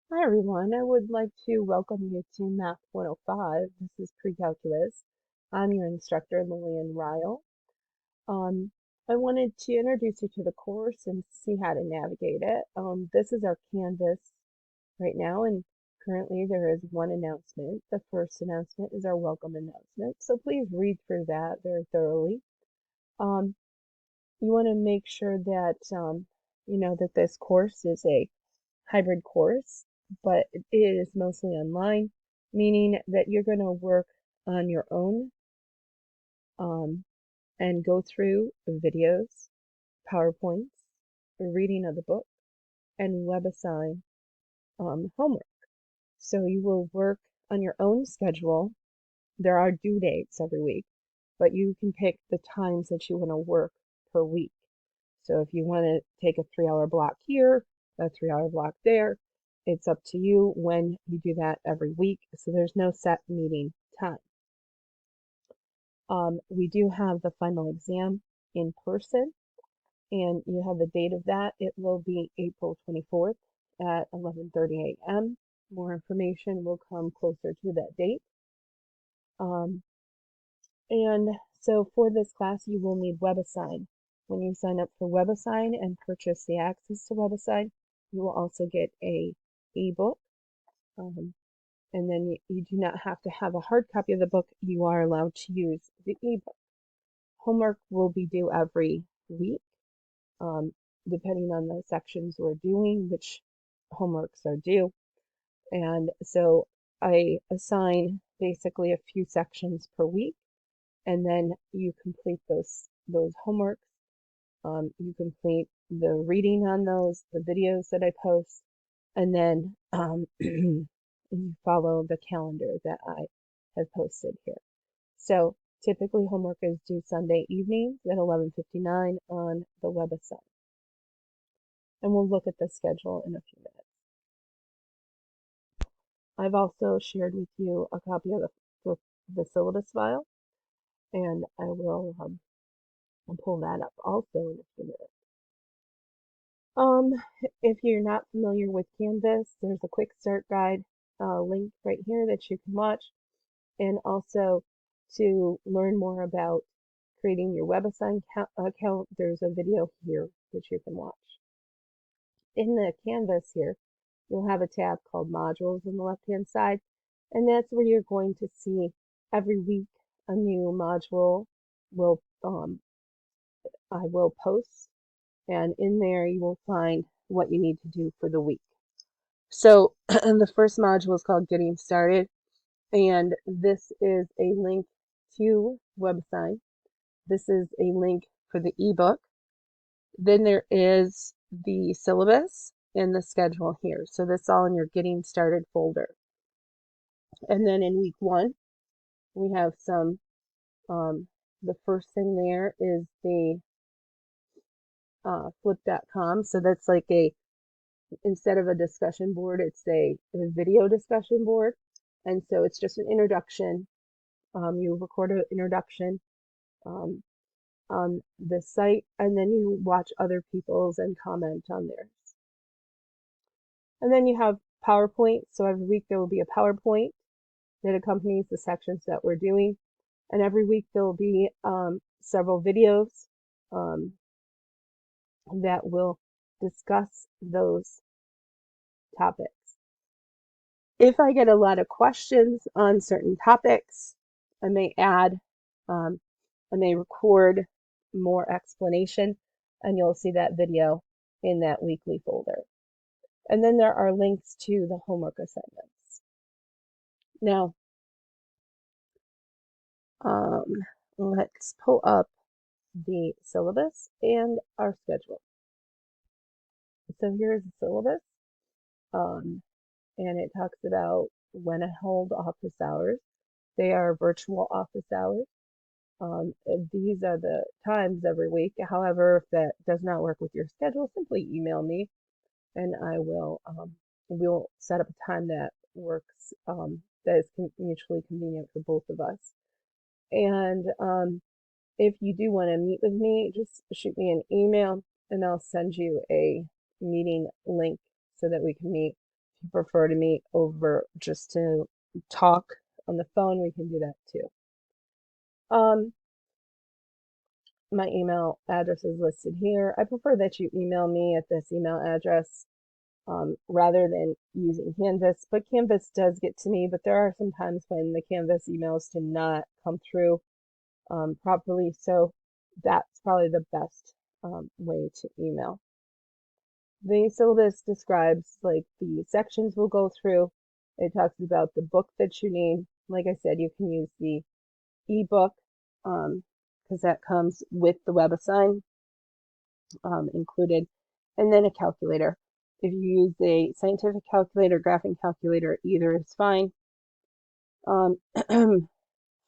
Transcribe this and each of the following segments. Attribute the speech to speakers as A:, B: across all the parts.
A: Hi everyone, I would like to welcome you to Math 105. This is pre-calculus. I'm your instructor, Lillian Ryle. Um, I wanted to introduce you to the course and see how to navigate it. This is our Canvas right now, and currently there is one announcement. The first announcement is our welcome announcement, so please read through that very thoroughly. Um, you want to make sure that you know that this course is a hybrid course, but it is mostly online, meaning that you're going to work on your own um, and go through videos, PowerPoints, reading of the book, and WebAssign homework. So you will work on your own schedule. There are due dates every week, but you can pick the times that you want to work per week. So if you want to take a 3 hour block here, a 3 hour block there, it's up to you when you do that every week. So there's no set meeting time. We do have the final exam in person, and you have the date of that. It will be April 24th at 11:30 a.m. More information will come closer to that date. Um, And so for this class, you will need WebAssign. When you sign up for WebAssign and purchase the access to WebAssign, you will also get a ebook. Um, and then you do not have to have a hard copy of the book. You are allowed to use the ebook. Homework will be due every week, um, depending on the sections we're doing, which homeworks are due. And so I assign basically a few sections per week, and then you complete those homeworks. You complete the reading on those, the videos that I post, and then you follow the calendar that I have posted here. So typically homework is due Sunday evenings at 11:59 on the website. And we'll look at the schedule in a few minutes. I've also shared with you a copy of the syllabus file, and I will pull that up also in a few minutes. Um, if you're not familiar with Canvas, there's a quick start guide link right here that you can watch. And also to learn more about creating your WebAssign account, there's a video here that you can watch. In the Canvas here, you'll have a tab called Modules on the left-hand side, and that's where you're going to see every week a new module will I will post, and in there you will find what you need to do for the week. So the first module is called Getting Started, and this is a link to WebAssign. This is a link for the ebook. Then there is the syllabus and the schedule here. So this is all in your Getting Started folder. And then in week 1, we have some, the first thing there is the flip.com. So that's like instead of a discussion board, it's a video discussion board. And so it's just an introduction. You record an introduction um, on the site, and then you watch other people's and comment on theirs. And then you have PowerPoint. So every week there will be a PowerPoint that accompanies the sections that we're doing. And every week there will be several videos um, that will discuss those topics. If I get a lot of questions on certain topics, I may add, um, I may record more explanation, and you'll see that video in that weekly folder. And then there are links to the homework assignments. Now, let's pull up the syllabus and our schedule. So here's the syllabus, and it talks about when to hold office hours. They are virtual office hours. These are the times every week. However, if that does not work with your schedule, simply email me, and I will we'll set up a time that works, that is mutually convenient for both of us. And if you do want to meet with me, just shoot me an email, and I'll send you a meeting link so that we can meet. you prefer to meet over just to talk on the phone, we can do that too. My email address is listed here. I prefer that you email me at this email address rather than using Canvas, but Canvas does get to me, but there are some times when the Canvas emails do not come through properly, so that's probably the best way to email. The syllabus describes like the sections we'll go through. It talks about the book that you need. Like I said, you can use the ebook because that comes with the WebAssign included, and then a calculator. If you use a scientific calculator, graphing calculator, either is fine.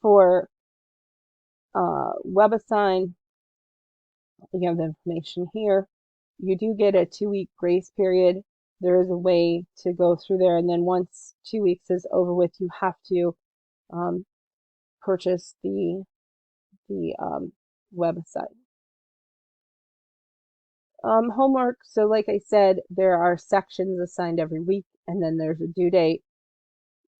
A: For WebAssign, you have the information here. You do get a 2-week grace period. There is a way to go through there, and then once 2 weeks is over with, you have to purchase the WebAssign. Homework. So like I said, there are sections assigned every week, and then there's a due date.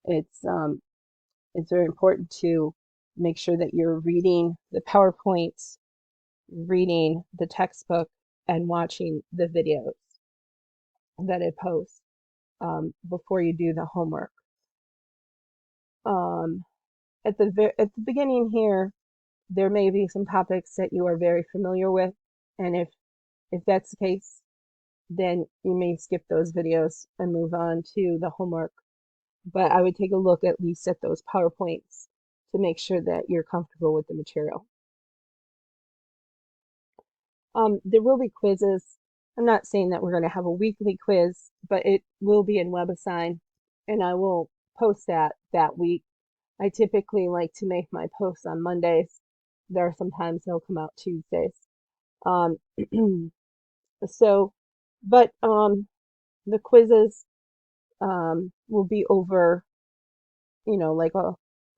A: It's very important to make sure that you're reading the PowerPoints, reading the textbook, and watching the videos that it posts before you do the homework. At the beginning here, there may be some topics that you are very familiar with, and if that's the case, then you may skip those videos and move on to the homework. But I would take a look at least at those PowerPoints to make sure that you're comfortable with the material. There will be quizzes. I'm not saying that we're going to have a weekly quiz, but it will be in WebAssign, and I will post that week. I typically like to make my posts on Mondays. There are sometimes they'll come out Tuesdays. So, but the quizzes will be over, like a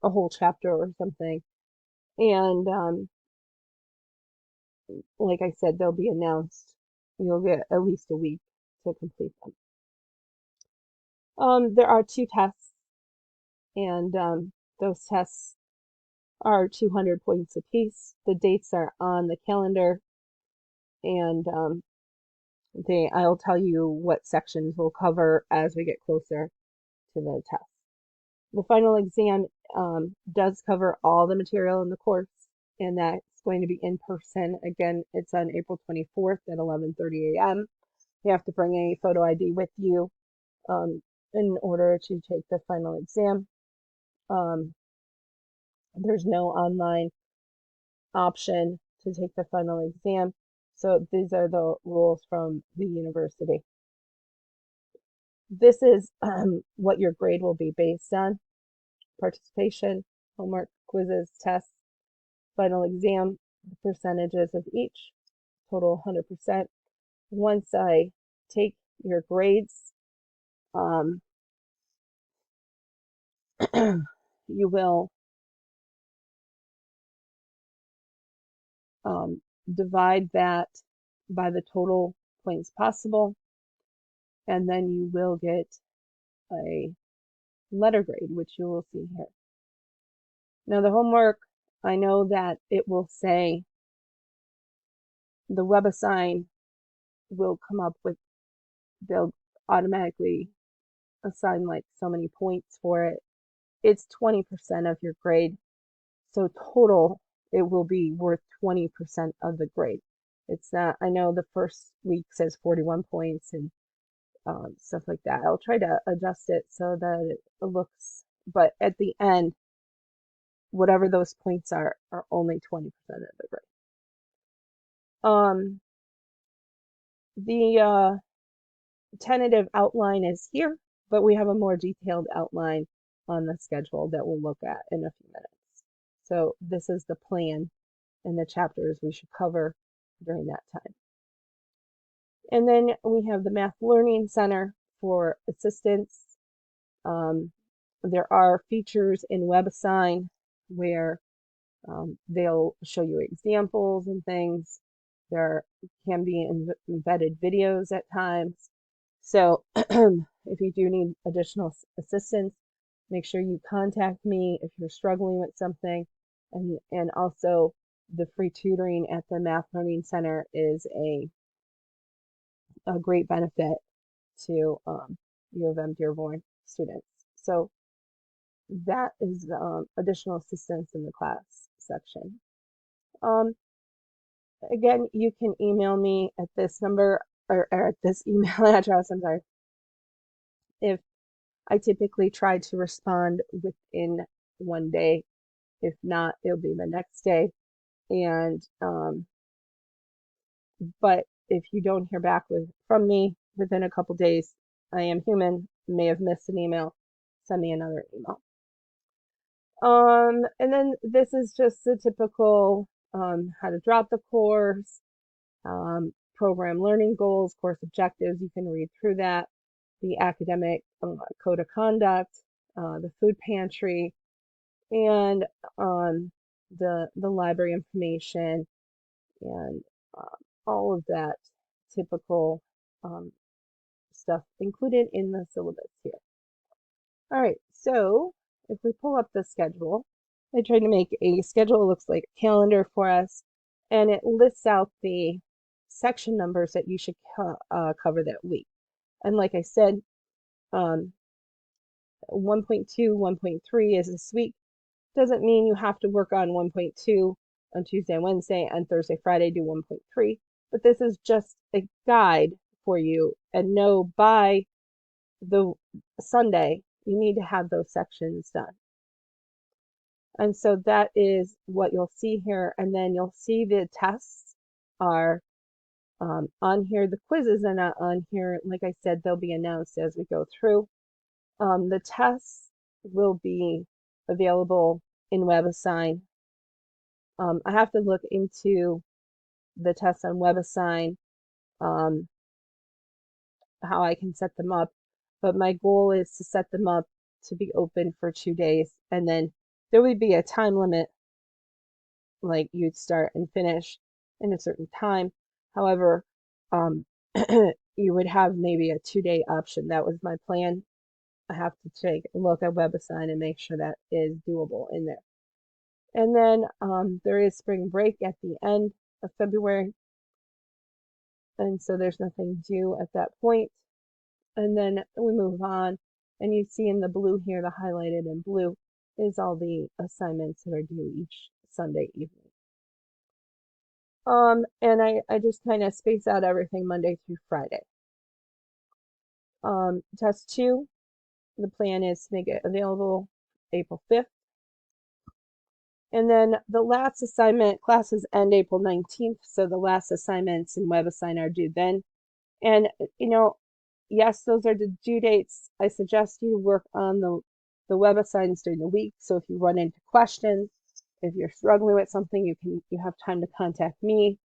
A: whole chapter or something. And like I said, they'll be announced. You'll get at least a week to complete them. There are 2 tests, and those tests are 200 points apiece. The dates are on the calendar, and I'll tell you what sections we'll cover as we get closer to the test. The final exam does cover all the material in the course, and that's going to be in person. Again, it's on April 24th at 11:30 a.m. You have to bring a photo ID with you in order to take the final exam. There's no online option to take the final exam, so these are the rules from the university. This is what your grade will be based on: participation, homework, quizzes, tests, final exam, the percentages of each, total 100%. Once I take your grades, you will divide that by the total points possible, and then you will get a letter grade, which you will see here. Now the homework, I know that it will say the WebAssign will come up with, they'll automatically assign like so many points for it. It's 20% of your grade. So total, it will be worth 20% of the grade. It's not, I know the first week says 41 points and stuff like that. I'll try to adjust it so that it looks, but at the end, whatever those points are only 20% of the grade. The tentative outline is here, but we have a more detailed outline on the schedule that we'll look at in a few minutes. So this is the plan and the chapters we should cover during that time. And then we have the Math Learning Center for assistance. There are features in WebAssign where they'll show you examples and things. There can be embedded videos at times. So if you do need additional assistance, make sure you contact me if you're struggling with something. And also the free tutoring at the Math Learning Center is a great benefit to U of M Dearborn students. So that is additional assistance in the class section. Again, you can email me at this number or at this email address, I'm sorry. If I typically try to respond within one day. If not, it'll be the next day. And but if you don't hear back from me within a couple days, I am human, may have missed an email, send me another email. And then this is just the typical how to drop the course, program learning goals, course objectives. You can read through that. The academic code of conduct, the food pantry, and the library information, and all of that typical stuff included in the syllabus here. All right, so if we pull up the schedule, I tried to make a schedule that looks like a calendar for us, and it lists out the section numbers that you should cover that week. And like I said, 1.2, 1.3 is this week. Doesn't mean you have to work on 1.2 on Tuesday and Wednesday, and Thursday, Friday do 1.3, but this is just a guide for you, and know by the Sunday you need to have those sections done. And so that is what you'll see here, and then you'll see the tests are on here. The quizzes are not on here. Like I said, they'll be announced as we go through. The tests will be available in WebAssign. I have to look into the tests on WebAssign, how I can set them up, but my goal is to set them up to be open for 2 days, and then there would be a time limit, like you'd start and finish in a certain time. However, you would have maybe a 2-day option. That was my plan. I have to take a look at WebAssign and make sure that is doable in there. And then there is spring break at the end of February, and so there's nothing due at that point. And then we move on, and you see in the blue here, the highlighted in blue is all the assignments that are due each Sunday evening. And I just kind of space out everything Monday through Friday. Test 2, the plan is to make it available April 5th. And then the last assignment, classes end April 19th, so the last assignments in WebAssign are due then. And, yes, those are the due dates. I suggest you work on the WebAssigns during the week. So if you run into questions, if you're struggling with something, you have time to contact me.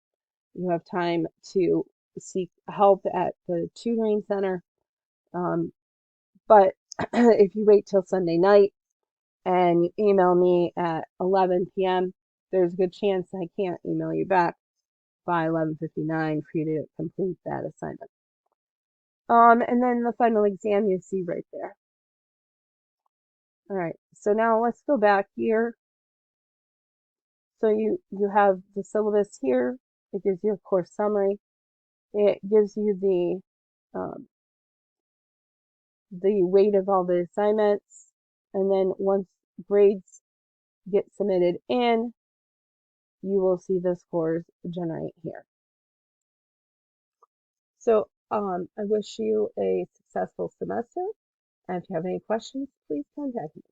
A: You have time to seek help at the tutoring center. But if you wait till Sunday night and you email me at 11 p.m., there's a good chance I can't email you back by 11:59 for you to complete that assignment. And then the final exam you see right there. All right, so now let's go back here. So you have the syllabus here. It gives you a course summary. It gives you the weight of all the assignments, and then once grades get submitted in, you will see the scores generate here. So I wish you a successful semester, and if you have any questions, please contact me.